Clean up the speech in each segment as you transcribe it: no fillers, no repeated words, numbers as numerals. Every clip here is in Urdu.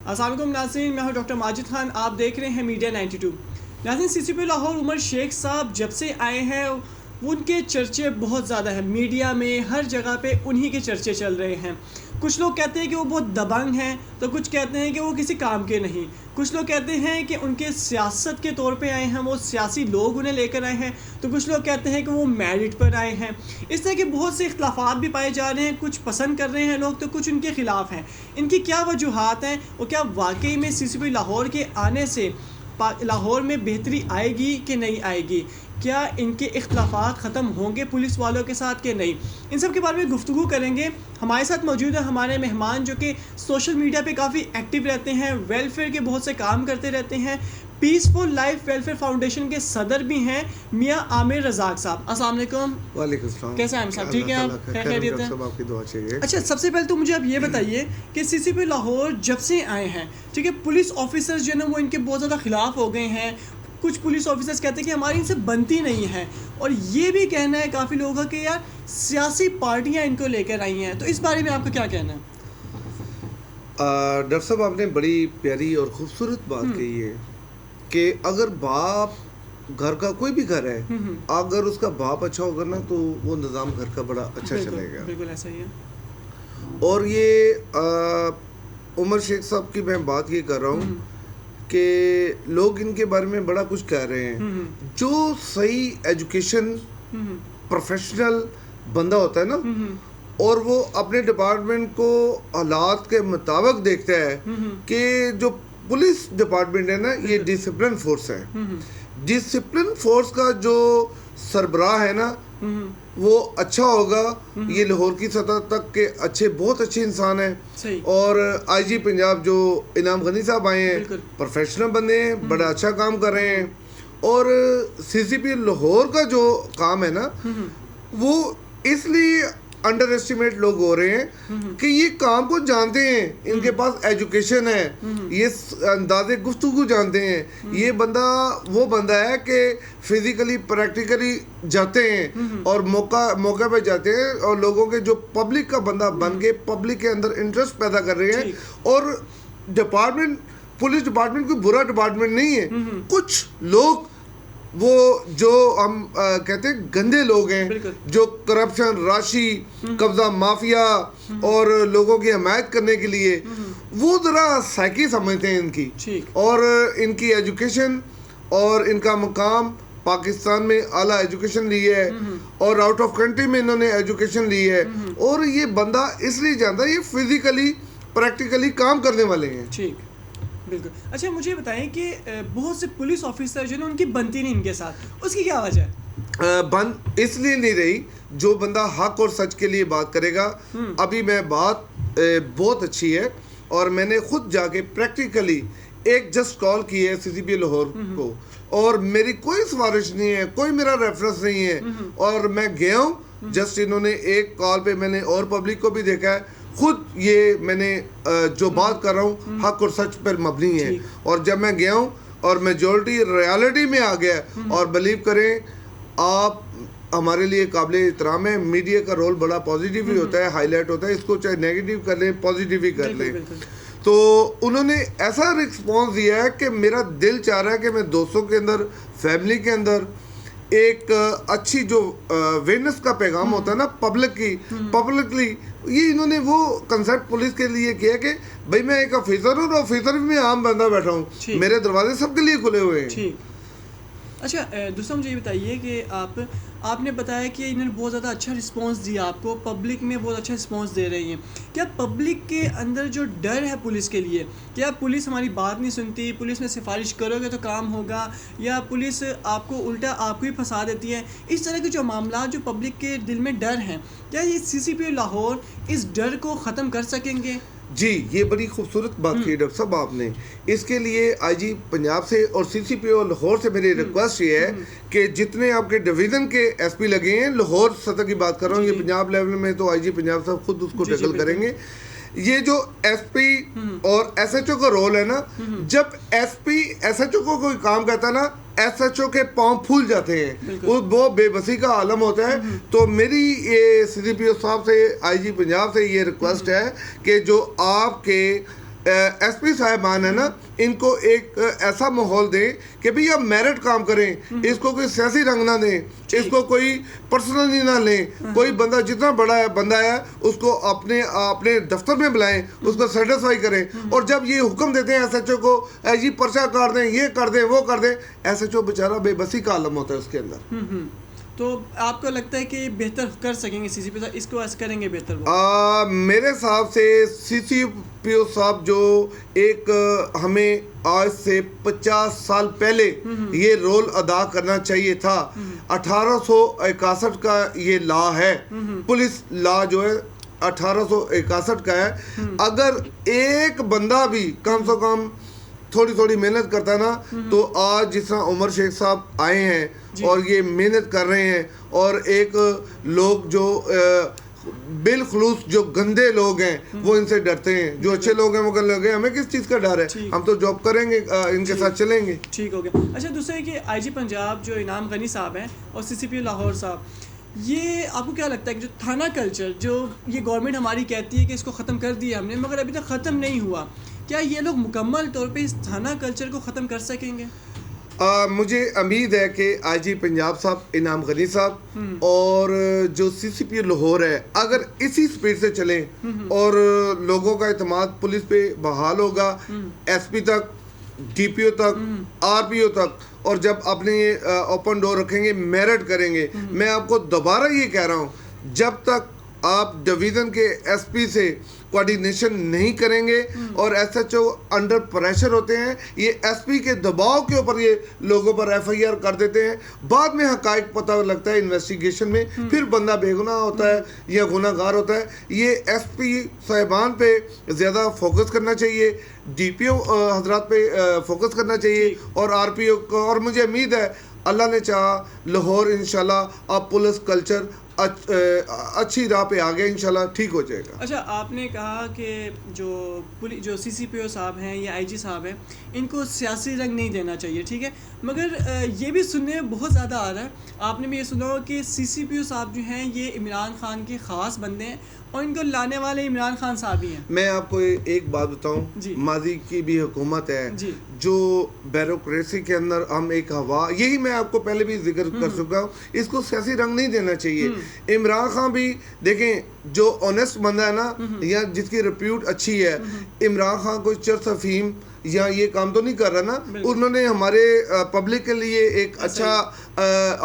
السلام علیکم ناظرین، میں ہوں ڈاکٹر ماجد خان، آپ دیکھ رہے ہیں میڈیا 92۔ ناظرین، سی سی پی لاہور عمر شیخ صاحب جب سے آئے ہیں ان کے چرچے بہت زیادہ ہیں، میڈیا میں ہر جگہ پہ انہی کے چرچے چل رہے ہیں۔ کچھ لوگ کہتے ہیں کہ وہ بہت دبنگ ہیں، تو کچھ کہتے ہیں کہ وہ کسی کام کے نہیں۔ کچھ لوگ کہتے ہیں کہ ان کے سیاست کے طور پہ آئے ہیں، وہ سیاسی لوگ انہیں لے کر آئے ہیں، تو کچھ لوگ کہتے ہیں کہ وہ میرٹ پر آئے ہیں۔ اس طرح کے بہت سے اختلافات بھی پائے جا رہے ہیں، کچھ پسند کر رہے ہیں لوگ تو کچھ ان کے خلاف ہیں۔ ان کی کیا وجوہات ہیں اور کیا واقعی میں سی سی پی لاہور کے آنے سے لاہور میں بہتری آئے گی کہ نہیں آئے گی؟ کیا ان کے اختلافات ختم ہوں گے پولیس والوں کے ساتھ کہ نہیں؟ ان سب کے بارے میں گفتگو کریں گے۔ ہمارے ساتھ موجود ہیں ہمارے مہمان جو کہ سوشل میڈیا پہ کافی ایکٹیو رہتے ہیں، ویلفیئر کے بہت سے کام کرتے رہتے ہیں، پیسفل لائف ویلفیئر فاؤنڈیشن کے صدر بھی ہیں، میاں عامر رزاق صاحب۔ السلام علیکم۔ وعلیکم السلام۔ کیسے ہیں صاحب؟ ٹھیک ہیں آپ؟ خیریت ہے؟ آپ کی دعا چاہیے۔ اچھا، سب سے پہلے تو مجھے آپ یہ بتائیے کہ سی سی پی لاہور جب سے آئے ہیں، ٹھیک ہے، پولیس آفیسرز جو ہے نا وہ ان کے بہت زیادہ خلاف ہو گئے ہیں۔ کچھ پولیس آفیسرز کہتے ہیں کہ ہماری ان سے بنتی نہیں ہے، اور یہ بھی کہنا ہے کافی لوگوں کا کہ یار سیاسی پارٹیاں ان کو لے کر آئی ہیں، تو اس بارے میں آپ کا کیا کہنا ہے؟ ڈاکٹر صاحب، آپ نے بڑی پیاری اور خوبصورت بات کہی ہے کہ اگر باپ گھر کا کوئی بھی گھر ہے، اگر اس کا باپ اچھا ہوگا نا تو وہ نظام گھر کا بڑا اچھا چلے گا۔ بالکل ایسا ہی ہے۔ اور یہ عمر شیخ صاحب کی میں بات یہ کر رہا ہوں کہ لوگ ان کے بارے میں بڑا کچھ کہہ رہے ہیں۔ جو صحیح ایجوکیشن پروفیشنل بندہ ہوتا ہے نا، اور وہ اپنے ڈپارٹمنٹ کو حالات کے مطابق دیکھتا ہے کہ جو پولیس ڈپارٹمنٹ ہے نا، یہ ڈسپلن فورس ہے۔ ڈسپلن فورس کا جو سربراہ ہے نا وہ اچھا ہوگا، یہ لاہور کی سطح تک کے بہت اچھے انسان ہیں۔ اور آئی جی پنجاب جو انعام غنی صاحب آئے ہیں، پروفیشنل بندے ہیں، بڑا اچھا کام کر رہے ہیں۔ اور سی سی پی لاہور کا جو کام ہے نا، وہ اس لیے انڈر ایسٹیمیٹ لوگ ہو رہے ہیں کہ یہ کام کو جانتے ہیں، ان کے پاس ایجوکیشن ہے، یہ انداز گفتگو جانتے ہیں، یہ بندہ وہ بندہ ہے کہ فزیکلی پریکٹیکلی جاتے ہیں اور موقع پہ جاتے ہیں، اور لوگوں کے جو پبلک کا بندہ بن کے پبلک کے اندر انٹرسٹ پیدا کر رہے ہیں۔ اور ڈپارٹمنٹ پولیس ڈپارٹمنٹ کوئی برا ڈپارٹمنٹ نہیں ہے۔ کچھ لوگ وہ جو ہم کہتے ہیں گندے لوگ ہیں، جو کرپشن، راشی، قبضہ مافیا اور لوگوں کی حمایت کرنے کے لیے، وہ ذرا سائیکی سمجھتے ہیں ان کی، اور ان کی ایجوکیشن اور ان کا مقام پاکستان میں اعلیٰ ایجوکیشن لی ہے، اور آؤٹ آف کنٹری میں انہوں نے ایجوکیشن لی ہے، اور یہ بندہ اس لیے جانتا ہے، یہ فزیکلی پریکٹیکلی کام کرنے والے ہیں۔ بالکل۔ اچھا، مجھے بتائیں کہ بہت سے پولیس آفیسر جو ہے نا ان کی بنتی نہیں ان کے ساتھ، اس کی کیا وجہ ہے؟ بند اس لیے نہیں رہی، جو بندہ حق اور سچ کے لیے بات کرے گا۔ ابھی میں بات بہت اچھی ہے، اور میں نے خود جا کے پریکٹیکلی ایک جسٹ کال کی ہے سی سی پی لاہور کو، اور میری کوئی سفارش نہیں ہے، کوئی میرا ریفرنس نہیں ہے، اور میں گیا ہوں جسٹ انہوں نے ایک کال پہ، میں نے اور پبلک کو بھی دیکھا ہے، خود یہ میں نے جو بات کر رہا ہوں حق اور سچ پر مبنی ہے۔ اور جب میں گیا ہوں اور میجورٹی ریالٹی میں آ گیا، اور بلیو کریں آپ، ہمارے لیے قابل احترام ہے، میڈیا کا رول بڑا پازیٹیو ہی ہوتا ہے، ہائی لائٹ ہوتا ہے، اس کو چاہے نیگیٹیو کر لیں پازیٹیو ہی کر لیں۔ تو انہوں نے ایسا رسپانس دیا ہے کہ میرا دل چاہ رہا ہے کہ میں دوستوں کے اندر، فیملی کے اندر ایک اچھی جو اویئرنیس کا پیغام ہوتا ہے نا پبلکلی، یہ انہوں نے وہ کنسیپٹ پولیس کے لیے کیا کہ بھائی میں ایک آفیسر ہوں، اور آفیسر بھی میں عام بندہ بیٹھا ہوں، میرے دروازے سب کے لیے کھلے ہوئے ہیں۔ اچھا، دوسرا مجھے یہ بتائیے کہ آپ نے بتایا کہ انہوں نے بہت زیادہ اچھا رسپانس دیا آپ کو، پبلک میں بہت اچھا رسپانس دے رہی ہیں، کیا پبلک کے اندر جو ڈر ہے پولیس کے لیے، کیا پولیس ہماری بات نہیں سنتی، پولیس میں سفارش کرو گے تو کام ہوگا، یا پولیس آپ کو الٹا آپ کو ہی پھنسا دیتی ہے، اس طرح کے جو معاملات جو پبلک کے دل میں ڈر ہیں، کیا یہ سی سی پی لاہور اس ڈر کو ختم کر سکیں گے؟ جی، یہ بڑی خوبصورت بات کی ڈاکٹر صاحب آپ نے۔ اس کے لیے آئی جی پنجاب سے اور سی سی پی او لاہور سے میری ریکویسٹ یہ ہے کہ جتنے آپ کے ڈویژن کے ایس پی لگے ہیں، لاہور سطح کی بات کر رہا ہوں، یہ پنجاب لیول میں تو آئی جی پنجاب صاحب خود اس کو ٹیکل کریں گے۔ یہ جو ایس پی اور ایس ایچ او کا رول ہے نا، جب S P S H O کو کوئی کام کہتا ہے نا، ایس ایچ او کے پاؤں پھول جاتے ہیں، وہ بے بسی کا عالم ہوتا ہے۔ تو میری یہ سی سی پی او صاحب سے، آئی جی پنجاب سے یہ ریکویسٹ ہے کہ جو آپ کے ایس پی صاحبان ہے نا، ان کو ایک ایسا ماحول دیں کہ بھئی آپ میرٹ کام کریں، اس کو کوئی سیاسی رنگ نہ دیں، اس کو کوئی پرسنلی نہ لیں. کوئی بندہ جتنا بڑا ہے بندہ ہے اس کو اپنے دفتر میں بلائیں، اس کو سیٹسفائی کریں. اور جب یہ حکم دیتے ہیں ایس ایچ او کو یہ پرچہ کاٹ دیں، یہ کر دیں، وہ کر دیں، ایس ایچ او بیچارہ بے بسی کا عالم ہوتا ہے اس کے اندر. تو آپ کو لگتا ہے کہ بہتر کر سکیں گے سی سی پی صاحب، اس کو ایسے کریں گے بہتر وہ؟ میرے حساب سے سی سی پی او صاحب جو ایک ہمیں آج سے 50 سال پہلے یہ رول ادا کرنا چاہیے تھا. 1861 کا یہ لا ہے، پولیس لا جو ہے 1861 کا ہے. اگر ایک بندہ بھی کم سے کم تھوڑی محنت کرتا ہے نا، تو آج جس طرح عمر شیخ صاحب آئے ہیں اور یہ محنت کر رہے ہیں، اور ایک لوگ جو بالخلوص جو گندے لوگ ہیں وہ ان سے ڈرتے ہیں، جو اچھے لوگ ہیں وہ کہنے لگے ہمیں کس چیز کا ڈر ہے، ہم تو جاب کریں گے، ان کے ساتھ چلیں گے. ٹھیک ہو گیا. اچھا دوسرے کہ آئی جی پنجاب جو انعام غنی صاحب ہیں اور سی سی پی او لاہور صاحب، یہ آپ کو کیا لگتا ہے کہ جو تھانہ کلچر جو یہ گورنمنٹ ہماری کہتی ہے کہ اس کو ختم کر دیا ہم نے، مگر ابھی تک ختم نہیں ہوا، کیا یہ لوگ مکمل طور پہ اس تھانہ کلچر کو ختم کر سکیں گے؟ مجھے امید ہے کہ آئی جی پنجاب صاحب انعام غنی صاحب اور جو سی سی پی لاہور ہے اگر اسی سپیڈ سے چلیں اور لوگوں کا اعتماد پولیس پہ بحال ہوگا، ایس پی تک، ڈی پی او تک، آر پی او تک، اور جب اپنے یہ اوپن ڈور رکھیں گے، میرٹ کریں گے. میں آپ کو دوبارہ یہ کہہ رہا ہوں، جب تک آپ ڈویژن کے ایس پی سے کوارڈینیشن نہیں کریں گے اور S H O under pressure ہوتے ہیں، یہ ایس پی کے دباؤ کے اوپر یہ لوگوں پر ایف آئی آر کر دیتے ہیں، بعد میں حقائق پتہ لگتا ہے انویسٹیگیشن میں، پھر بندہ بے گناہ ہوتا ہے یا گناہ گار ہوتا ہے. یہ ایس پی صاحبان پہ زیادہ فوکس کرنا چاہیے، ڈی پی او حضرات پہ فوکس کرنا چاہیے، اور آر پی او کو. اور مجھے امید ہے اللہ نے چاہا لاہور انشاءاللہ اب پولیس کلچر اچھی راہ پہ آگے انشاءاللہ ٹھیک ہو جائے گا. اچھا آپ نے کہا کہ جو سی سی پی او صاحب ہیں یا آئی جی صاحب ہیں ان کو سیاسی رنگ نہیں دینا چاہیے، ٹھیک ہے، مگر یہ بھی سننے میں بہت زیادہ آ رہا ہے، آپ نے بھی یہ سنا ہو کہ سی سی پی او صاحب جو ہیں یہ عمران خان کے خاص بندے ہیں اور ان کو لانے والے عمران خان صاحب ہی ہیں. میں آپ کو ایک بات بتاؤں، ماضی کی بھی حکومت ہے جو بیوروکریسی کے اندر ہم ایک ہوا، یہی میں آپ کو پہلے بھی ذکر کر چکا ہوں، اس کو سیاسی رنگ نہیں دینا چاہیے. عمران خان بھی دیکھیں جو آنیسٹ بندہ ہے نا، یا جس کی ریپیوٹ اچھی ہے، عمران خان کوئی چرس افیم یا یہ کام تو نہیں کر رہا نا. انہوں نے ہمارے پبلک کے لیے ایک اچھا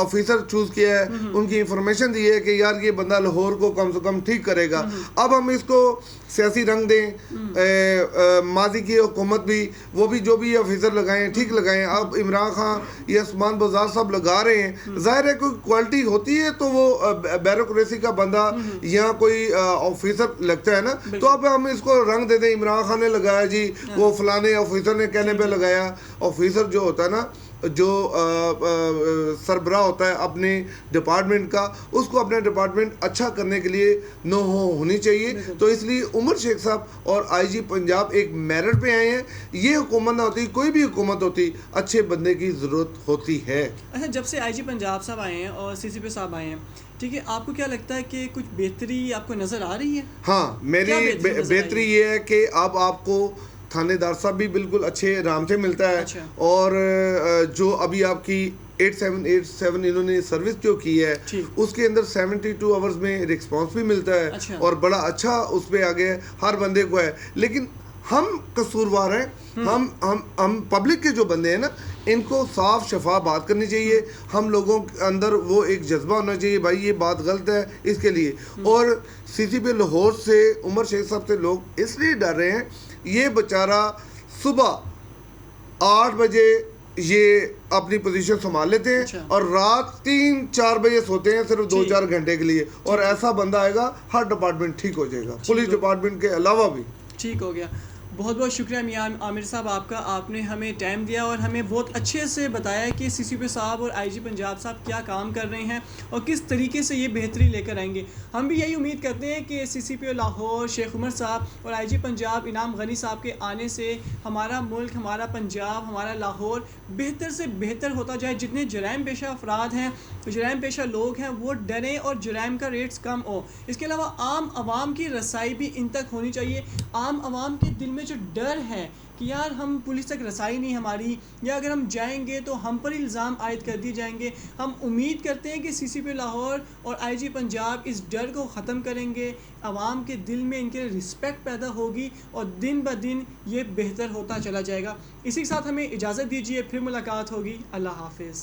آفیسر چوز کیا ہے، ان کی انفارمیشن دی ہے کہ یار یہ بندہ لاہور کو کم سے کم ٹھیک کرے گا. اب ہم اس کو سیاسی رنگ دیں، ماضی کی حکومت بھی وہ بھی جو بھی آفیسر لگائیں ٹھیک لگائیں، اب عمران خان یا عثمان بزار صاحب لگا رہے ہیں، ظاہر ہے کوئی کوالٹی ہوتی ہے تو وہ بیوروکریسی کا بندہ یا کوئی آفیسر لگتا ہے نا، تو اب ہم اس کو رنگ دے دیں عمران خان نے لگایا جی، وہ فلانے آفیسر نے کہنے پہ لگایا. آفیسر جو ہوتا ہے نا، جو سربراہ ہوتا ہے اپنے ڈپارٹمنٹ کا، اس کو اپنے ڈپارٹمنٹ اچھا کرنے کے لیے نو ہونی چاہیے. تو اس لیے عمر شیخ صاحب اور آئی جی پنجاب ایک میرٹ پہ آئے ہیں. یہ حکومت نہ ہوتی، کوئی بھی حکومت ہوتی، اچھے بندے کی ضرورت ہوتی ہے. اچھا جب سے آئی جی پنجاب صاحب آئے ہیں اور سی سی پی صاحب آئے ہیں، ٹھیک ہے، آپ کو کیا لگتا ہے کہ کچھ بہتری آپ کو نظر آ رہی ہے؟ ہاں، میری بہتری یہ ہے کہ اب آپ کو تھانے دار صاحب بھی بالکل اچھے رام سے ملتا ہے، اور جو ابھی آپ کی 8787 انہوں نے سروس جو کی ہے اس کے اندر 72 آورز میں رسپانس بھی ملتا ہے، اور بڑا اچھا اس پہ آگے ہر بندے کو ہے. لیکن ہم قصوروار ہیں، ہم پبلک کے جو بندے ہیں نا، ان کو صاف شفاف بات کرنی چاہیے. ہم لوگوں کے اندر وہ ایک جذبہ ہونا چاہیے، بھائی یہ بات غلط ہے اس کے لیے. اور سی سی پی لاہور سے عمر شیخ صاحب سے لوگ اس لیے ڈر رہے ہیں، یہ بیچارہ صبح 8 بجے یہ اپنی پوزیشن سنبھال لیتے ہیں اور رات 3-4 بجے سوتے ہیں صرف 2-4 گھنٹے کے لیے. اور ایسا بندہ آئے گا ہر ڈپارٹمنٹ ٹھیک ہو جائے گا، پولیس ڈپارٹمنٹ کے علاوہ بھی ٹھیک ہو گیا. بہت بہت شکریہ میاں عامر صاحب آپ کا، آپ نے ہمیں ٹائم دیا اور ہمیں بہت اچھے سے بتایا کہ سی سی پی صاحب اور آئی جی پنجاب صاحب کیا کام کر رہے ہیں اور کس طریقے سے یہ بہتری لے کر آئیں گے. ہم بھی یہی امید کرتے ہیں کہ سی سی پی لاہور شیخ عمر صاحب اور آئی جی پنجاب انعام غنی صاحب کے آنے سے ہمارا ملک، ہمارا پنجاب، ہمارا لاہور بہتر سے بہتر ہوتا جائے. جتنے جرائم پیشہ افراد ہیں، جرائم پیشہ لوگ ہیں، وہ ڈریں اور جرائم کا ریٹس کم ہو. اس کے علاوہ عام عوام کی رسائی بھی ان تک ہونی چاہیے. عام عوام کے دل میں میں جو ڈر ہے کہ یار ہم پولیس تک رسائی نہیں ہماری، یا اگر ہم جائیں گے تو ہم پر الزام عائد کر دیے جائیں گے، ہم امید کرتے ہیں کہ سی سی پی لاہور اور آئی جی پنجاب اس ڈر کو ختم کریں گے، عوام کے دل میں ان کے رسپیکٹ پیدا ہوگی اور دن بہ دن یہ بہتر ہوتا چلا جائے گا۔ اسی کے ساتھ ہمیں اجازت دیجیے، پھر ملاقات ہوگی، اللہ حافظ۔